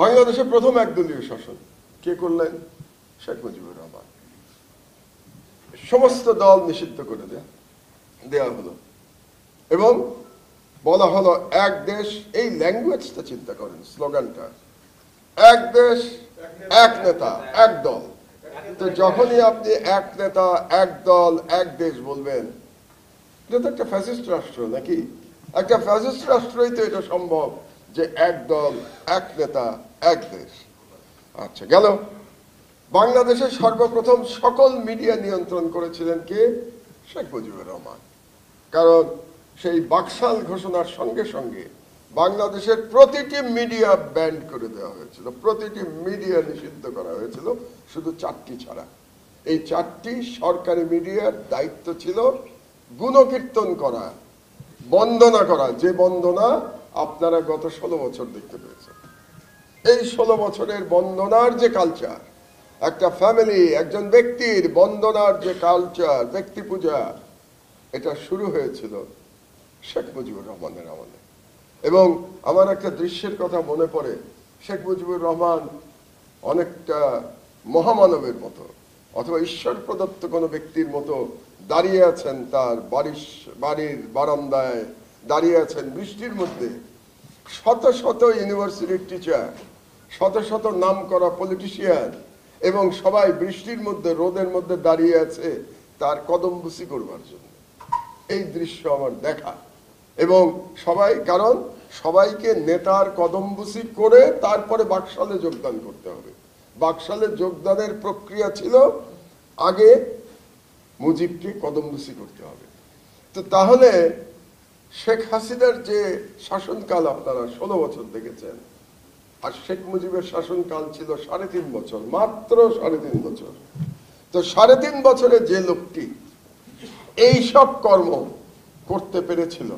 বাংলাদেশে প্রথম একদলীয় শাসন কে করলেন? শেখ মুজিবুর রহমান। সমস্ত দল নিষিদ্ধ করে দেয়া হলো এবং বলা হলো এক দেশ। এই ল্যাঙ্গুয়েজটা চিন্তা করেন, স্লোগানটা এক দেশ এক নেতা এক দল। তো যখনই আপনি এক নেতা এক দল এক দেশ বলবেন, এটা তো একটা ফ্যাসিস্ট রাষ্ট্র নাকি? একটা ফ্যাসিস্ট রাষ্ট্রই তো এটা সম্ভব যে এক দল এক নেতা এক দেশ। আচ্ছা, গেল। বাংলাদেশের সর্বপ্রথম সকল মিডিয়া নিয়ন্ত্রণ করেছিলেন কে? শেখ মুজিবুর রহমান। কারণ সেই বাকশাল ঘোষণার সঙ্গে সঙ্গে বাংলাদেশের প্রতিটি মিডিয়া ব্যান্ড করে দেওয়া হয়েছিল, প্রতিটি মিডিয়া নিষিদ্ধ করা হয়েছিল, শুধু 4টি ছাড়া। এই 4টি সরকারি মিডিয়ার দায়িত্ব ছিল গুণকীর্তন করা, বন্দনা করা, যে বন্দনা আপনারা গত 16 বছর দেখতে পেয়েছেন। এই 16 বছরের বন্দনার যে কালচার, একটা ফ্যামিলি, একজন ব্যক্তির বন্দনার যে কালচার, ব্যক্তি পূজা, এটা শুরু হয়েছিল শেখ মুজিবুর রহমানের আমলে। এবং আমার একটা দৃশ্যের কথা মনে পড়ে, শেখ মুজিবুর রহমান অনেকটা মহামানবের মতো অথবা ঈশ্বর প্রদত্ত কোনো ব্যক্তির মতো দাঁড়িয়ে আছেন, তার বাড়ির বারান্দায় দাঁড়িয়ে আছেন বৃষ্টির মধ্যে। শত শত ইউনিভার্সিটির টিচার, শত শত নাম করা পলিটিশিয়ান এবং সবাই বৃষ্টির মধ্যে রোদের মধ্যে দাঁড়িয়ে আছে তার কদমবুসি করবার জন্য। এই দৃশ্য আমার দেখা। এবং সবাই, কারণ সবাইকে নেতার কদমবুসি করে তারপরে বাকশালে যোগদান করতে হবে। বাকশালে যোগদানের প্রক্রিয়া ছিল আগে মুজিবকে কদমবুসি করতে হবে। তো তাহলে শেখ হাসিনার যে শাসনকাল আপনারা 16 বছর দেখেছেন, আর শেখ মুজিবের শাসনকাল ছিল 3.5 বছর, মাত্র 3.5 বছর। তো 3.5 বছরে যে লোকটি এই সব কর্ম করতে পেরেছিল,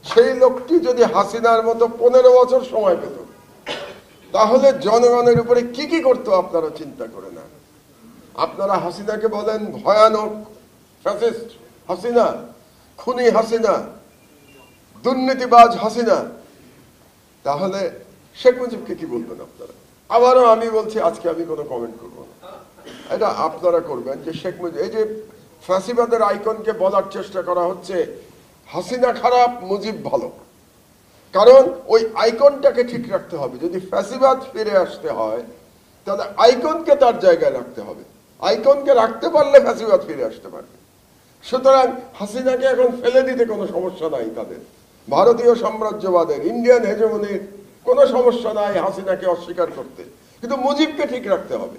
সেই লোকটি যদি হাসিনার মতো 15 বছর সময় পেত, তাহলে জনগণের উপরে কি কি করতো আপনারা চিন্তা করে না। আপনারা হাসিনাকে বলেন ভয়ানক ফ্যাসিস্ট হাসিনা, খুনি হাসিনা, দুর্নীতিবাজ হাসিনা, তাহলে শেখ মুজিবকে কি বলবেন আপনারা? আবারও আমি বলছি, আজকে আমি কোনো কমেন্ট করব না, এটা আপনারা করবেন যে শেখ মুজিব, এই যে ফ্যাসিবাদের আইকনকে বলার চেষ্টা করা হচ্ছে হাসিনা খারাপ মুজিব ভালো, কারণ ওই আইকনটাকে ঠিক রাখতে হবে। যদি ফ্যাসিবাদ ফিরে আসতে হয় তাহলে আইকনকে তার জায়গায় রাখতে হবে। আইকনকে রাখতে পারলে ফ্যাসিবাদ ফিরে আসতে পারবে। সুতরাং হাসিনাকে এখন ফেলে দিতে কোনো সমস্যা নাই তাদের, ভারতীয় সাম্রাজ্যবাদের, ইন্ডিয়ান হেজেমনির কোনো সমস্যা নাই হাসিনাকে অস্বীকার করতে, কিন্তু মুজিবকে ঠিক রাখতে হবে।